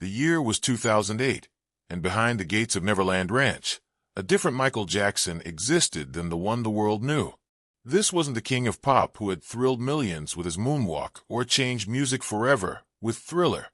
The year was 2008, and behind the gates of Neverland Ranch, a different Michael Jackson existed than the one the world knew. This wasn't the king of pop who had thrilled millions with his moonwalk or changed music forever with Thriller.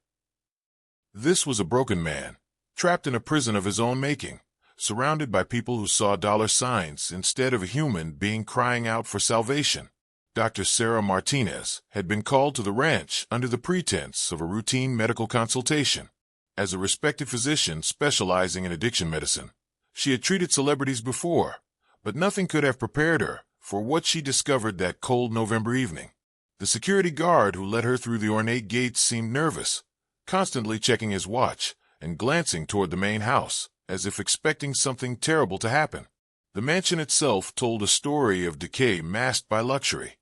This was a broken man, trapped in a prison of his own making, surrounded by people who saw dollar signs instead of a human being crying out for salvation. Dr. Sarah Martinez had been called to the ranch under the pretense of a routine medical consultation. As a respected physician specializing in addiction medicine, she had treated celebrities before, but nothing could have prepared her for what she discovered that cold November evening. The security guard who let her through the ornate gates seemed nervous, constantly checking his watch and glancing toward the main house, as if expecting something terrible to happen. The mansion itself told a story of decay masked by luxury.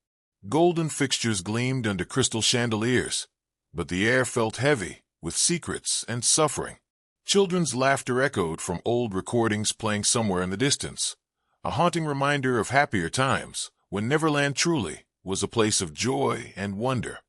Golden fixtures gleamed under crystal chandeliers, but the air felt heavy with secrets and suffering. Children's laughter echoed from old recordings playing somewhere in the distance, a haunting reminder of happier times when Neverland truly was a place of joy and wonder.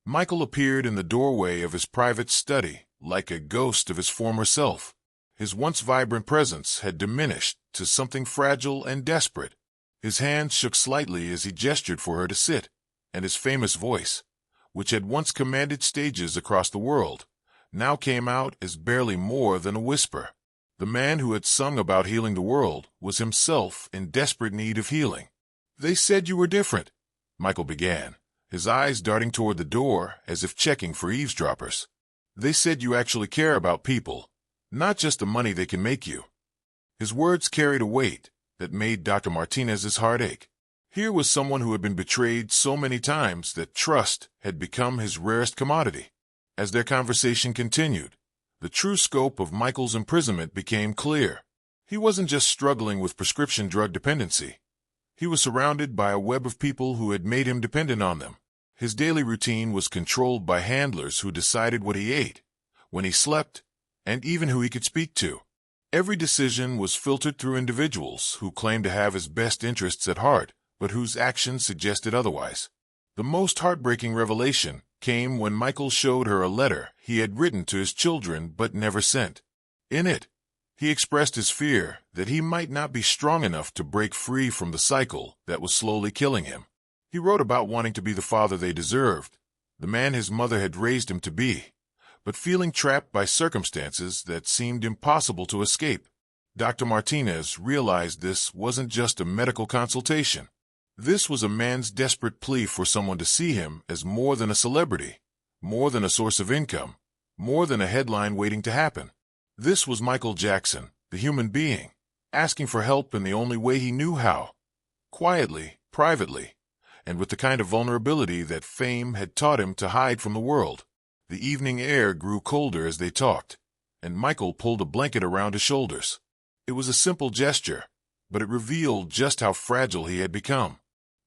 Michael appeared in the doorway of his private study like a ghost of his former self. His once vibrant presence had diminished to something fragile and desperate. His hands shook slightly as he gestured for her to sit, and his famous voice, which had once commanded stages across the world, now came out as barely more than a whisper. The man who had sung about healing the world was himself in desperate need of healing. "They said you were different," Michael began, his eyes darting toward the door as if checking for eavesdroppers. "They said you actually care about people, not just the money they can make you." His words carried a weight that made Dr. Martinez's heart ache. Here was someone who had been betrayed so many times that trust had become his rarest commodity. As their conversation continued, the true scope of Michael's imprisonment became clear. He wasn't just struggling with prescription drug dependency. He was surrounded by a web of people who had made him dependent on them. His daily routine was controlled by handlers who decided what he ate, when he slept, and even who he could speak to. Every decision was filtered through individuals who claimed to have his best interests at heart, but whose actions suggested otherwise. The most heartbreaking revelation came when Michael showed her a letter he had written to his children but never sent. In it, he expressed his fear that he might not be strong enough to break free from the cycle that was slowly killing him. He wrote about wanting to be the father they deserved, the man his mother had raised him to be, but feeling trapped by circumstances that seemed impossible to escape. Dr. Martinez realized this wasn't just a medical consultation. This was a man's desperate plea for someone to see him as more than a celebrity, more than a source of income, more than a headline waiting to happen. This was Michael Jackson, the human being, asking for help in the only way he knew how, quietly, privately, and with the kind of vulnerability that fame had taught him to hide from the world. The evening air grew colder as they talked, and Michael pulled a blanket around his shoulders. It was a simple gesture, but it revealed just how fragile he had become.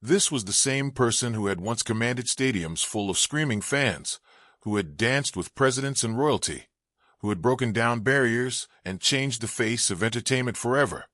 This was the same person who had once commanded stadiums full of screaming fans, who had danced with presidents and royalty, who had broken down barriers and changed the face of entertainment forever.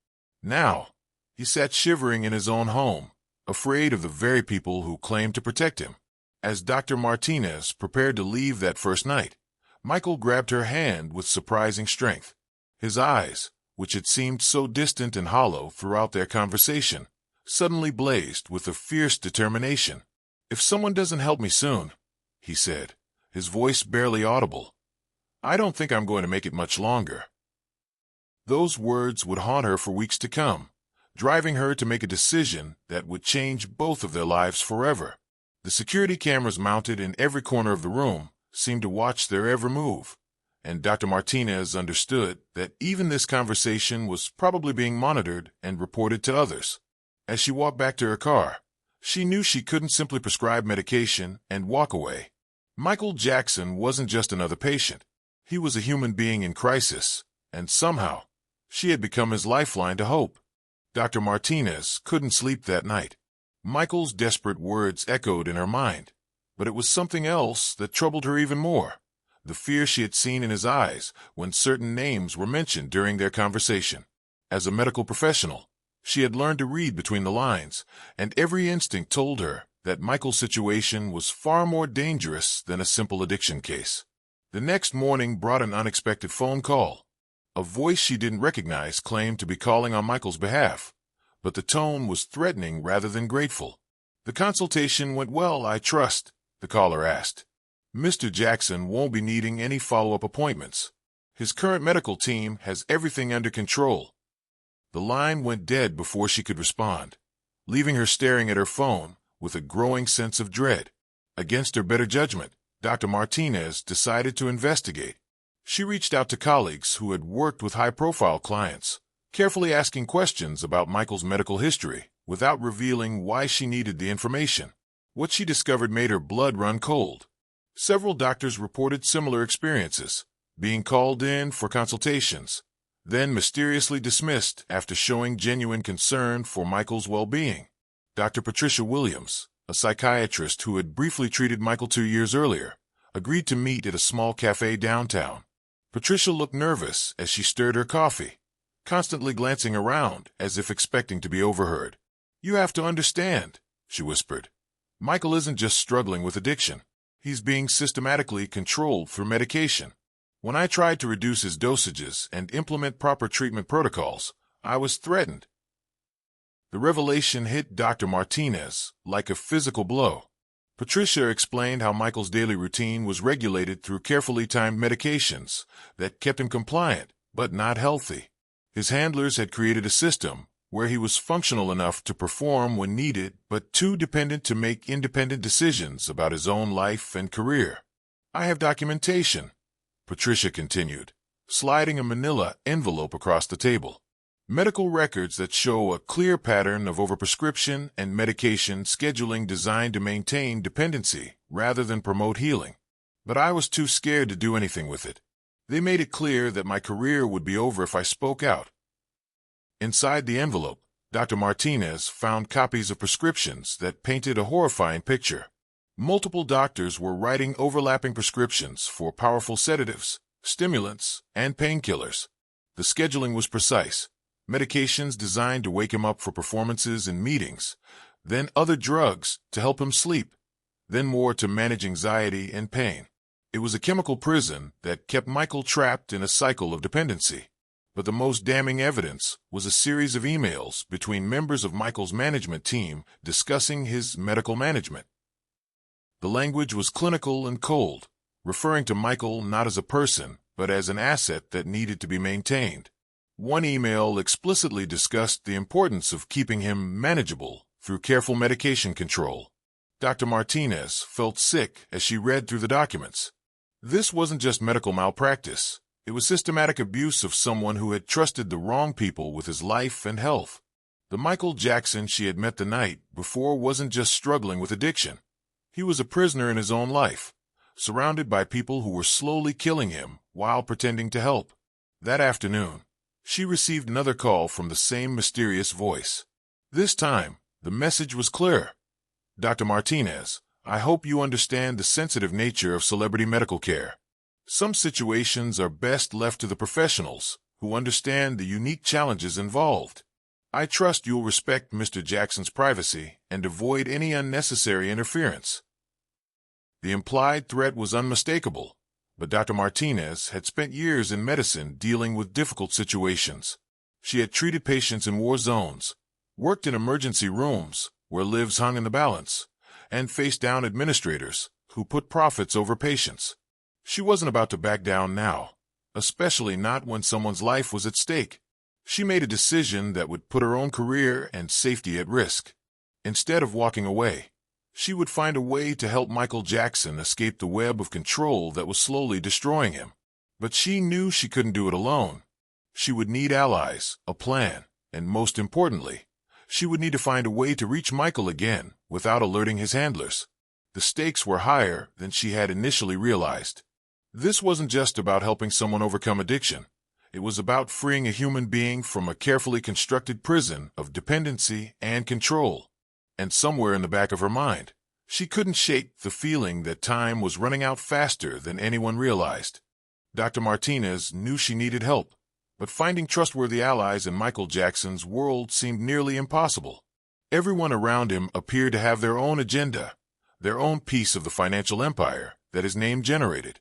Now, he sat shivering in his own home, afraid of the very people who claimed to protect him. As Dr. Martinez prepared to leave that first night, Michael grabbed her hand with surprising strength. His eyes, which had seemed so distant and hollow throughout their conversation, suddenly blazed with a fierce determination. "If someone doesn't help me soon," he said, his voice barely audible, "I don't think I'm going to make it much longer." Those words would haunt her for weeks to come, driving her to make a decision that would change both of their lives forever. The security cameras mounted in every corner of the room seemed to watch their every move, and Dr. Martinez understood that even this conversation was probably being monitored and reported to others. As she walked back to her car, she knew she couldn't simply prescribe medication and walk away. Michael Jackson wasn't just another patient. He was a human being in crisis, and somehow, she had become his lifeline to hope. Dr. Martinez couldn't sleep that night. Michael's desperate words echoed in her mind, but it was something else that troubled her even more. The fear she had seen in his eyes when certain names were mentioned during their conversation. As a medical professional, she had learned to read between the lines, and every instinct told her that Michael's situation was far more dangerous than a simple addiction case. The next morning brought an unexpected phone call. A voice she didn't recognize claimed to be calling on Michael's behalf, but the tone was threatening rather than grateful. "The consultation went well, I trust?" the caller asked. "Mr. Jackson won't be needing any follow-up appointments. His current medical team has everything under control." The line went dead before she could respond, leaving her staring at her phone with a growing sense of dread. Against her better judgment, Dr. Martinez decided to investigate. She reached out to colleagues who had worked with high-profile clients, carefully asking questions about Michael's medical history without revealing why she needed the information. What she discovered made her blood run cold. Several doctors reported similar experiences, being called in for consultations, then mysteriously dismissed after showing genuine concern for Michael's well-being. Dr. Patricia Williams, a psychiatrist who had briefly treated Michael 2 years earlier, agreed to meet at a small cafe downtown. Patricia looked nervous as she stirred her coffee, constantly glancing around as if expecting to be overheard. "You have to understand," she whispered. "Michael isn't just struggling with addiction. He's being systematically controlled through medication. When I tried to reduce his dosages and implement proper treatment protocols, I was threatened." The revelation hit Dr. Martinez like a physical blow. Patricia explained how Michael's daily routine was regulated through carefully timed medications that kept him compliant but not healthy. His handlers had created a system where he was functional enough to perform when needed but too dependent to make independent decisions about his own life and career. "I have documentation," Patricia continued, sliding a manila envelope across the table. "Medical records that show a clear pattern of overprescription and medication scheduling designed to maintain dependency rather than promote healing. But I was too scared to do anything with it. They made it clear that my career would be over if I spoke out." Inside the envelope, Dr. Martinez found copies of prescriptions that painted a horrifying picture. Multiple doctors were writing overlapping prescriptions for powerful sedatives, stimulants, and painkillers. The scheduling was precise. Medications designed to wake him up for performances and meetings, then other drugs to help him sleep, then more to manage anxiety and pain. It was a chemical prison that kept Michael trapped in a cycle of dependency. But the most damning evidence was a series of emails between members of Michael's management team discussing his medical management. The language was clinical and cold, referring to Michael not as a person, but as an asset that needed to be maintained. One email explicitly discussed the importance of keeping him manageable through careful medication control. Dr. Martinez felt sick as she read through the documents. This wasn't just medical malpractice. It was systematic abuse of someone who had trusted the wrong people with his life and health. The Michael Jackson she had met the night before wasn't just struggling with addiction. He was a prisoner in his own life, surrounded by people who were slowly killing him while pretending to help. That afternoon, she received another call from the same mysterious voice. This time, the message was clear. "Dr. Martinez, I hope you understand the sensitive nature of celebrity medical care. Some situations are best left to the professionals who understand the unique challenges involved. I trust you'll respect Mr. Jackson's privacy and avoid any unnecessary interference." The implied threat was unmistakable, but Dr. Martinez had spent years in medicine dealing with difficult situations. She had treated patients in war zones, worked in emergency rooms where lives hung in the balance, and faced down administrators who put profits over patients. She wasn't about to back down now, especially not when someone's life was at stake. She made a decision that would put her own career and safety at risk. Instead of walking away, she would find a way to help Michael Jackson escape the web of control that was slowly destroying him. But she knew she couldn't do it alone. She would need allies, a plan, and most importantly, she would need to find a way to reach Michael again without alerting his handlers. The stakes were higher than she had initially realized. This wasn't just about helping someone overcome addiction. It was about freeing a human being from a carefully constructed prison of dependency and control. And somewhere in the back of her mind, she couldn't shake the feeling that time was running out faster than anyone realized. Dr. Martinez knew she needed help, but finding trustworthy allies in Michael Jackson's world seemed nearly impossible. Everyone around him appeared to have their own agenda, their own piece of the financial empire that his name generated.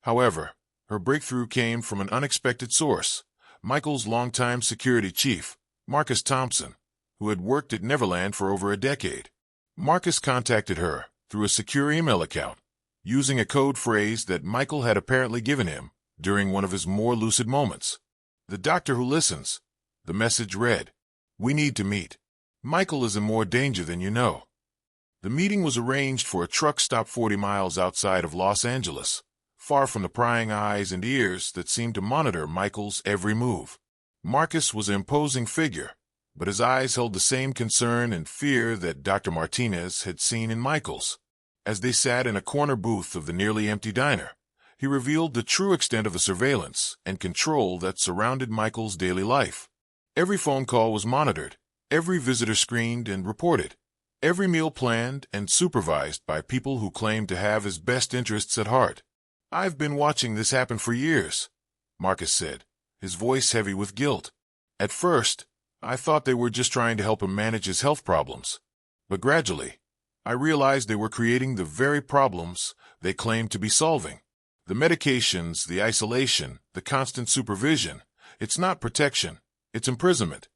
However, her breakthrough came from an unexpected source: Michael's longtime security chief, Marcus Thompson, who had worked at Neverland for over a decade. Marcus contacted her through a secure email account, using a code phrase that Michael had apparently given him during one of his more lucid moments. "The doctor who listens," the message read. "We need to meet. Michael is in more danger than you know." The meeting was arranged for a truck stop 40 miles outside of Los Angeles, far from the prying eyes and ears that seemed to monitor Michael's every move. Marcus was an imposing figure, but his eyes held the same concern and fear that Dr. Martinez had seen in Michael's. As they sat in a corner booth of the nearly empty diner, he revealed the true extent of the surveillance and control that surrounded Michael's daily life. Every phone call was monitored, every visitor screened and reported, every meal planned and supervised by people who claimed to have his best interests at heart. "I've been watching this happen for years," Marcus said, his voice heavy with guilt. "At first, I thought they were just trying to help him manage his health problems. But gradually, I realized they were creating the very problems they claimed to be solving. The medications, the isolation, the constant supervision. It's not protection, it's imprisonment."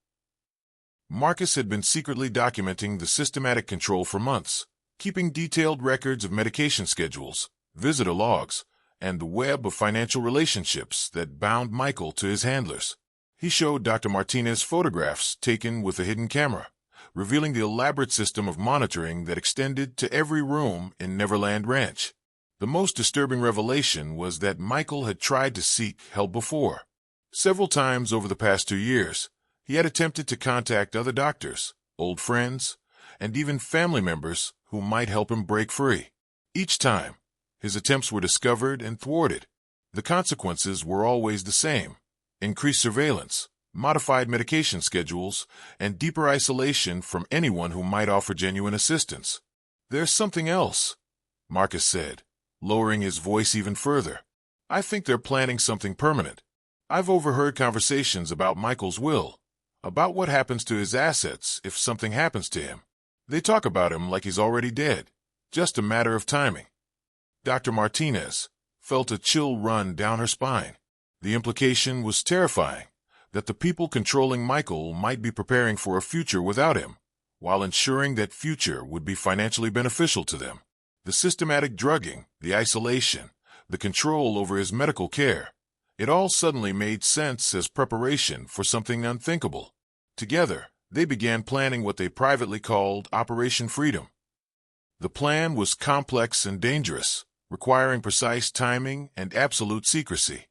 Marcus had been secretly documenting the systematic control for months, keeping detailed records of medication schedules, visitor logs, and the web of financial relationships that bound Michael to his handlers. He showed Dr. Martinez photographs taken with a hidden camera, revealing the elaborate system of monitoring that extended to every room in Neverland Ranch. The most disturbing revelation was that Michael had tried to seek help before. Several times over the past 2 years, he had attempted to contact other doctors, old friends, and even family members who might help him break free. Each time, his attempts were discovered and thwarted. The consequences were always the same: increased surveillance, modified medication schedules, and deeper isolation from anyone who might offer genuine assistance. "There's something else," Marcus said, lowering his voice even further. "I think they're planning something permanent. I've overheard conversations about Michael's will, about what happens to his assets if something happens to him. They talk about him like he's already dead, just a matter of timing." Dr. Martinez felt a chill run down her spine. The implication was terrifying, that the people controlling Michael might be preparing for a future without him, while ensuring that future would be financially beneficial to them. The systematic drugging, the isolation, the control over his medical care, it all suddenly made sense as preparation for something unthinkable. Together, they began planning what they privately called Operation Freedom. The plan was complex and dangerous, requiring precise timing and absolute secrecy.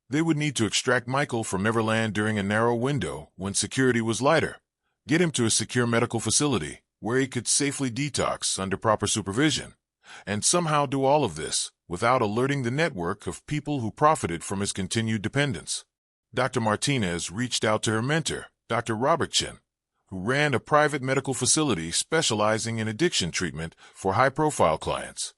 They would need to extract Michael from Neverland during a narrow window when security was lighter, get him to a secure medical facility where he could safely detox under proper supervision, and somehow do all of this without alerting the network of people who profited from his continued dependence. Dr. Martinez reached out to her mentor, Dr. Robertson, who ran a private medical facility specializing in addiction treatment for high-profile clients.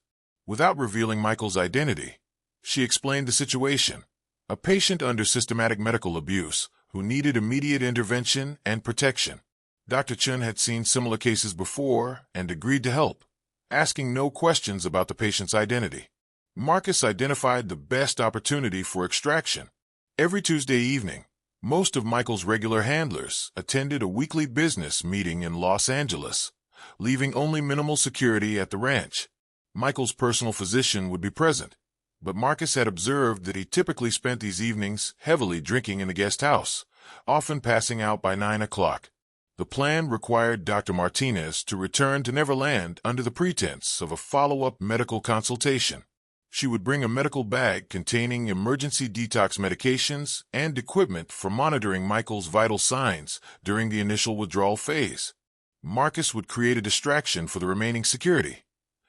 Without revealing Michael's identity, she explained the situation: a patient under systematic medical abuse who needed immediate intervention and protection. Dr. Chen had seen similar cases before and agreed to help, asking no questions about the patient's identity. Marcus identified the best opportunity for extraction. Every Tuesday evening, most of Michael's regular handlers attended a weekly business meeting in Los Angeles, leaving only minimal security at the ranch. Michael's personal physician would be present, but Marcus had observed that he typically spent these evenings heavily drinking in the guest house, often passing out by 9 o'clock. The plan required Dr. Martinez to return to Neverland under the pretense of a follow-up medical consultation. She would bring a medical bag containing emergency detox medications and equipment for monitoring Michael's vital signs during the initial withdrawal phase. Marcus would create a distraction for the remaining security,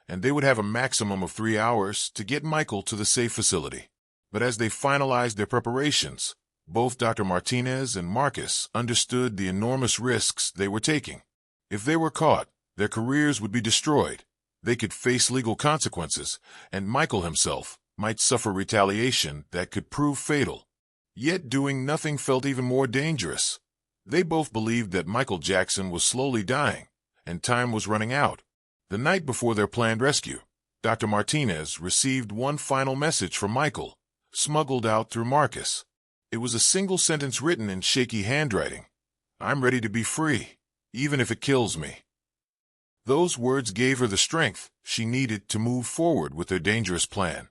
and they would have a maximum of 3 hours to get Michael to the safe facility. But as they finalized their preparations, both Dr. Martinez and Marcus understood the enormous risks they were taking. If they were caught, their careers would be destroyed. They could face legal consequences, and Michael himself might suffer retaliation that could prove fatal. Yet doing nothing felt even more dangerous. They both believed that Michael Jackson was slowly dying, and time was running out. The night before their planned rescue, Dr. Martinez received one final message from Michael, smuggled out through Marcus. It was a single sentence written in shaky handwriting. "I'm ready to be free, even if it kills me." Those words gave her the strength she needed to move forward with their dangerous plan.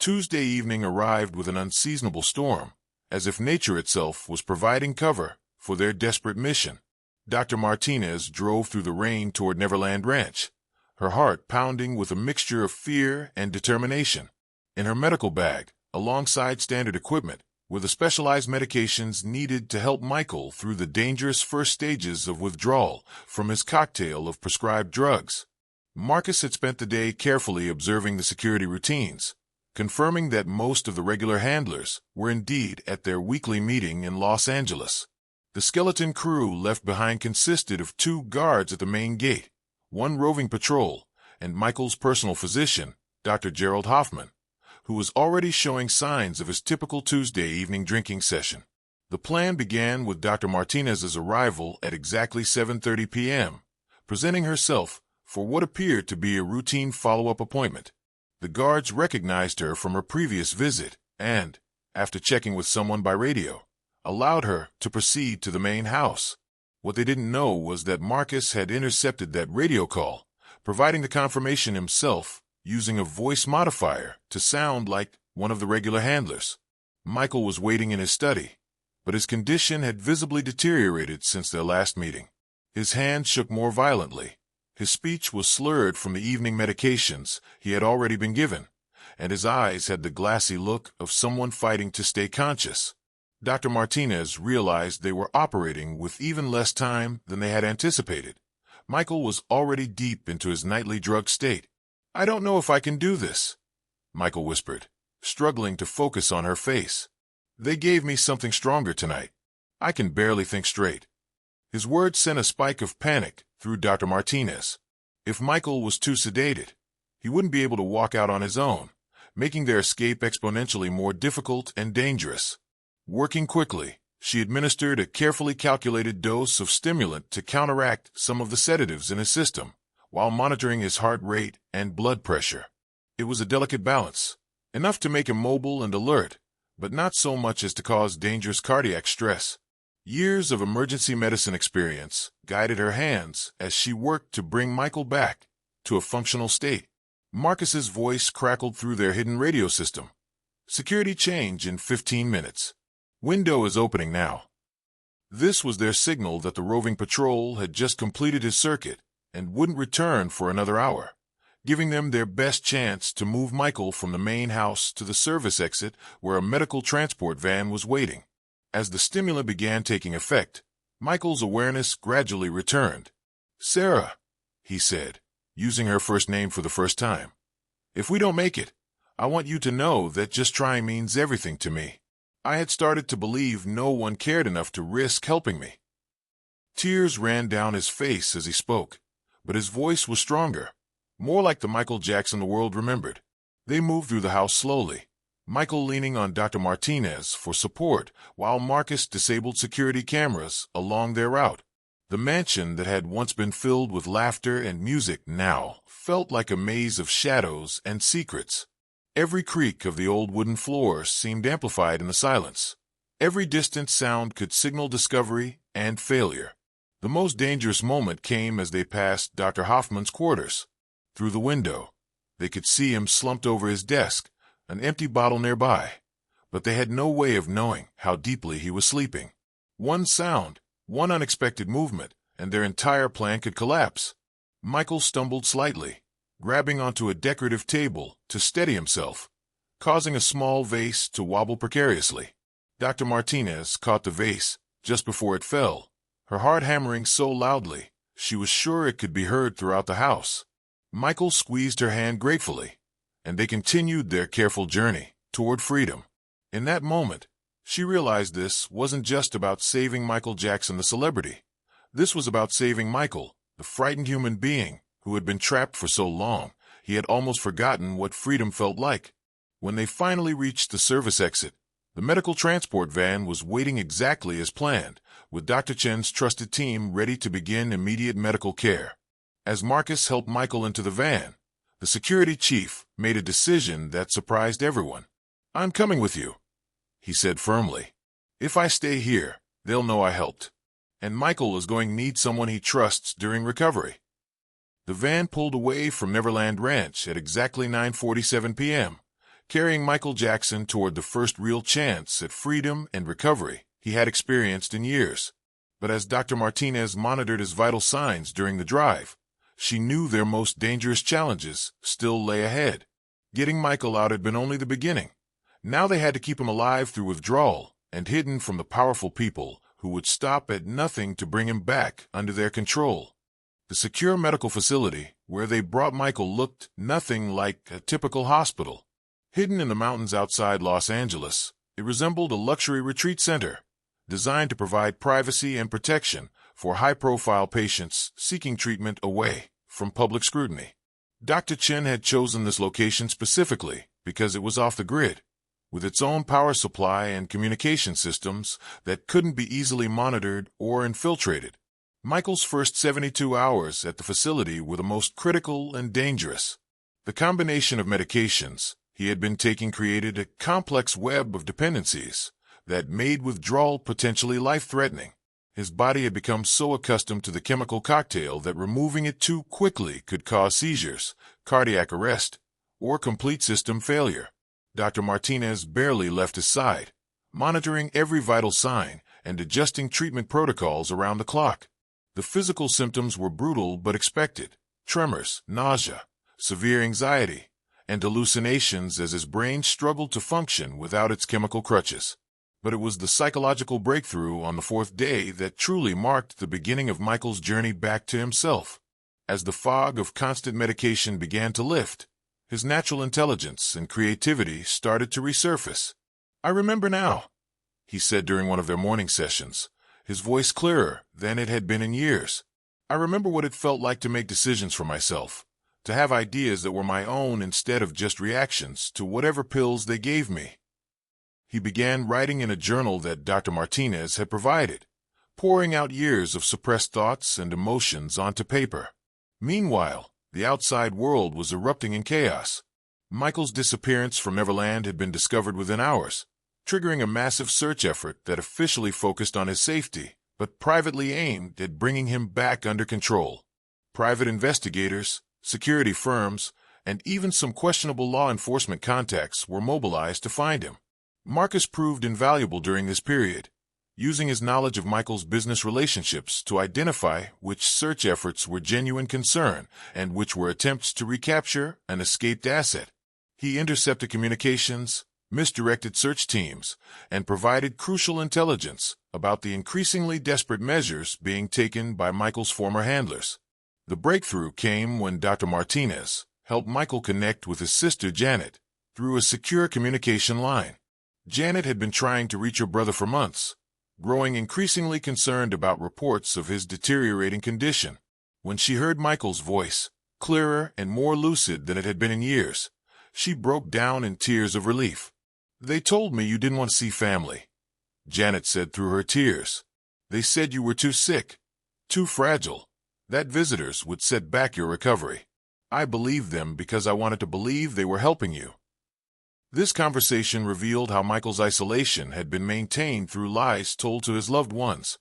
Tuesday evening arrived with an unseasonable storm, as if nature itself was providing cover for their desperate mission. Dr. Martinez drove through the rain toward Neverland Ranch, her heart pounding with a mixture of fear and determination. In her medical bag, alongside standard equipment, were the specialized medications needed to help Michael through the dangerous first stages of withdrawal from his cocktail of prescribed drugs. Marcus had spent the day carefully observing the security routines, confirming that most of the regular handlers were indeed at their weekly meeting in Los Angeles. The skeleton crew left behind consisted of 2 guards at the main gate, 1 roving patrol, and Michael's personal physician, Dr. Gerald Hoffman, who was already showing signs of his typical Tuesday evening drinking session. The plan began with Dr. Martinez's arrival at exactly 7:30 p.m., presenting herself for what appeared to be a routine follow-up appointment. The guards recognized her from her previous visit and, after checking with someone by radio, allowed her to proceed to the main house. What they didn't know was that Marcus had intercepted that radio call, providing the confirmation himself, using a voice modifier to sound like one of the regular handlers. Michael was waiting in his study, but his condition had visibly deteriorated since their last meeting. His hand shook more violently, his speech was slurred from the evening medications he had already been given, and his eyes had the glassy look of someone fighting to stay conscious. Dr. Martinez realized they were operating with even less time than they had anticipated. Michael was already deep into his nightly drug state. "I don't know if I can do this," Michael whispered, struggling to focus on her face. "They gave me something stronger tonight. I can barely think straight." His words sent a spike of panic through Dr. Martinez. If Michael was too sedated, he wouldn't be able to walk out on his own, making their escape exponentially more difficult and dangerous. Working quickly, she administered a carefully calculated dose of stimulant to counteract some of the sedatives in his system, while monitoring his heart rate and blood pressure. It was a delicate balance, enough to make him mobile and alert, but not so much as to cause dangerous cardiac stress. Years of emergency medicine experience guided her hands as she worked to bring Michael back to a functional state. Marcus's voice crackled through their hidden radio system. "Security change in 15 minutes. Window is opening now." This was their signal that the roving patrol had just completed his circuit and wouldn't return for another hour, giving them their best chance to move Michael from the main house to the service exit where a medical transport van was waiting. As the stimulant began taking effect, Michael's awareness gradually returned. "Sarah," he said, using her first name for the first time. "If we don't make it, I want you to know that just trying means everything to me. I had started to believe no one cared enough to risk helping me." Tears ran down his face as he spoke, but his voice was stronger, more like the Michael Jackson the world remembered. They moved through the house slowly, Michael leaning on Dr. Martinez for support while Marcus disabled security cameras along their route. The mansion that had once been filled with laughter and music now felt like a maze of shadows and secrets. Every creak of the old wooden floors seemed amplified in the silence. Every distant sound could signal discovery and failure. The most dangerous moment came as they passed Dr. Hoffman's quarters. Through the window, they could see him slumped over his desk, an empty bottle nearby, but they had no way of knowing how deeply he was sleeping. One sound, one unexpected movement, and their entire plan could collapse. Michael stumbled slightly, grabbing onto a decorative table to steady himself, causing a small vase to wobble precariously. Dr. Martinez caught the vase just before it fell, her heart hammering so loudly she was sure it could be heard throughout the house. Michael squeezed her hand gratefully, and they continued their careful journey toward freedom. In that moment, she realized this wasn't just about saving Michael Jackson the celebrity. This was about saving Michael, the frightened human being who had been trapped for so long he had almost forgotten what freedom felt like. When they finally reached the service exit, the medical transport van was waiting exactly as planned, with Dr. Chen's trusted team ready to begin immediate medical care. As Marcus helped Michael into the van, the security chief made a decision that surprised everyone. "I'm coming with you," he said firmly. "If I stay here, they'll know I helped. And Michael is going to need someone he trusts during recovery." The van pulled away from Neverland Ranch at exactly 9:47 p.m., carrying Michael Jackson toward the first real chance at freedom and recovery he had experienced in years. But as Dr. Martinez monitored his vital signs during the drive, she knew their most dangerous challenges still lay ahead. Getting Michael out had been only the beginning. Now they had to keep him alive through withdrawal and hidden from the powerful people who would stop at nothing to bring him back under their control. The secure medical facility where they brought Michael looked nothing like a typical hospital. Hidden in the mountains outside Los Angeles, it resembled a luxury retreat center, designed to provide privacy and protection for high-profile patients seeking treatment away from public scrutiny. Dr. Chen had chosen this location specifically because it was off the grid, with its own power supply and communication systems that couldn't be easily monitored or infiltrated. Michael's first 72 hours at the facility were the most critical and dangerous. The combination of medications he had been taking created a complex web of dependencies that made withdrawal potentially life-threatening. His body had become so accustomed to the chemical cocktail that removing it too quickly could cause seizures, cardiac arrest, or complete system failure. Dr. Martinez barely left his side, monitoring every vital sign and adjusting treatment protocols around the clock. The physical symptoms were brutal but expected: tremors, nausea, severe anxiety, and hallucinations as his brain struggled to function without its chemical crutches. But it was the psychological breakthrough on the fourth day that truly marked the beginning of Michael's journey back to himself. As the fog of constant medication began to lift, his natural intelligence and creativity started to resurface. "I remember now," he said during one of their morning sessions, his voice clearer than it had been in years. "I remember what it felt like to make decisions for myself, to have ideas that were my own instead of just reactions to whatever pills they gave me." He began writing in a journal that Dr. Martinez had provided, pouring out years of suppressed thoughts and emotions onto paper. Meanwhile, the outside world was erupting in chaos. Michael's disappearance from Neverland had been discovered within hours, triggering a massive search effort that officially focused on his safety, but privately aimed at bringing him back under control. Private investigators, security firms, and even some questionable law enforcement contacts were mobilized to find him. Marcus proved invaluable during this period, using his knowledge of Michael's business relationships to identify which search efforts were genuine concern and which were attempts to recapture an escaped asset. He intercepted communications, misdirected search teams, and provided crucial intelligence about the increasingly desperate measures being taken by Michael's former handlers. The breakthrough came when Dr. Martinez helped Michael connect with his sister Janet through a secure communication line. Janet had been trying to reach her brother for months, growing increasingly concerned about reports of his deteriorating condition. When she heard Michael's voice, clearer and more lucid than it had been in years, she broke down in tears of relief. "They told me you didn't want to see family," Janet said through her tears. "They said you were too sick, too fragile, that visitors would set back your recovery. I believed them because I wanted to believe they were helping you." This conversation revealed how Michael's isolation had been maintained through lies told to his loved ones,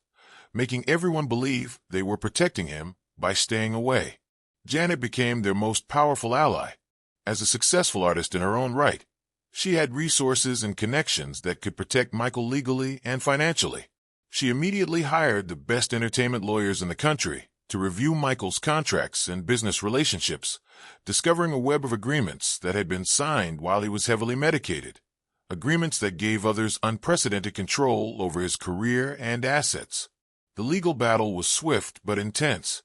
making everyone believe they were protecting him by staying away. Janet became their most powerful ally. As a successful artist in her own right, she had resources and connections that could protect Michael legally and financially. She immediately hired the best entertainment lawyers in the country to review Michael's contracts and business relationships, discovering a web of agreements that had been signed while he was heavily medicated, agreements that gave others unprecedented control over his career and assets. The legal battle was swift but intense.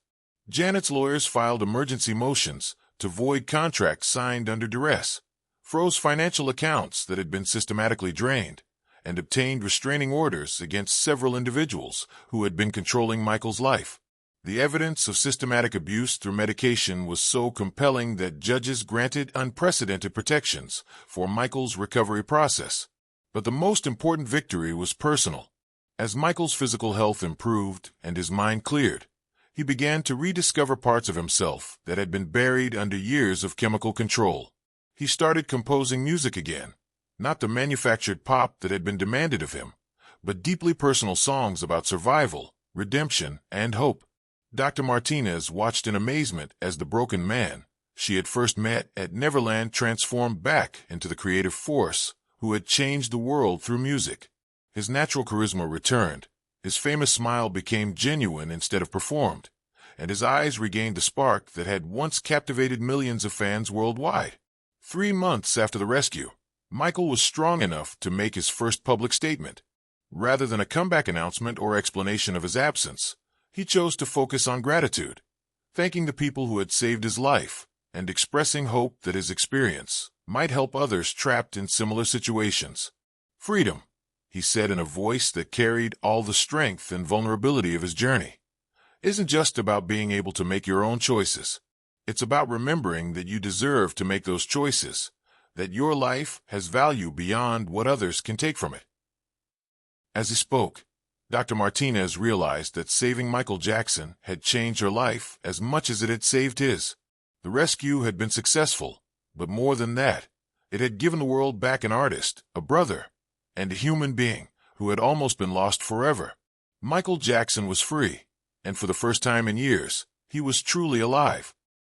Janet's lawyers filed emergency motions to void contracts signed under duress, froze financial accounts that had been systematically drained, and obtained restraining orders against several individuals who had been controlling Michael's life. The evidence of systematic abuse through medication was so compelling that judges granted unprecedented protections for Michael's recovery process. But the most important victory was personal. As Michael's physical health improved and his mind cleared, he began to rediscover parts of himself that had been buried under years of chemical control. He started composing music again, Not the manufactured pop that had been demanded of him, but deeply personal songs about survival, redemption, and hope. Dr. Martinez watched in amazement as the broken man she had first met at Neverland transformed back into the creative force who had changed the world through music. His natural charisma returned, his famous smile became genuine instead of performed, and his eyes regained the spark that had once captivated millions of fans worldwide. 3 months after the rescue, Michael was strong enough to make his first public statement. Rather than a comeback announcement or explanation of his absence, he chose to focus on gratitude, thanking the people who had saved his life, and expressing hope that his experience might help others trapped in similar situations. Freedom, he said in a voice that carried all the strength and vulnerability of his journey, isn't just about being able to make your own choices. It's about remembering that you deserve to make those choices, that your life has value beyond what others can take from it. As he spoke, Dr. Martinez realized that saving Michael Jackson had changed her life as much as it had saved his. The rescue had been successful, but more than that, it had given the world back an artist, a brother, and a human being who had almost been lost forever. Michael Jackson was free, and for the first time in years, he was truly alive.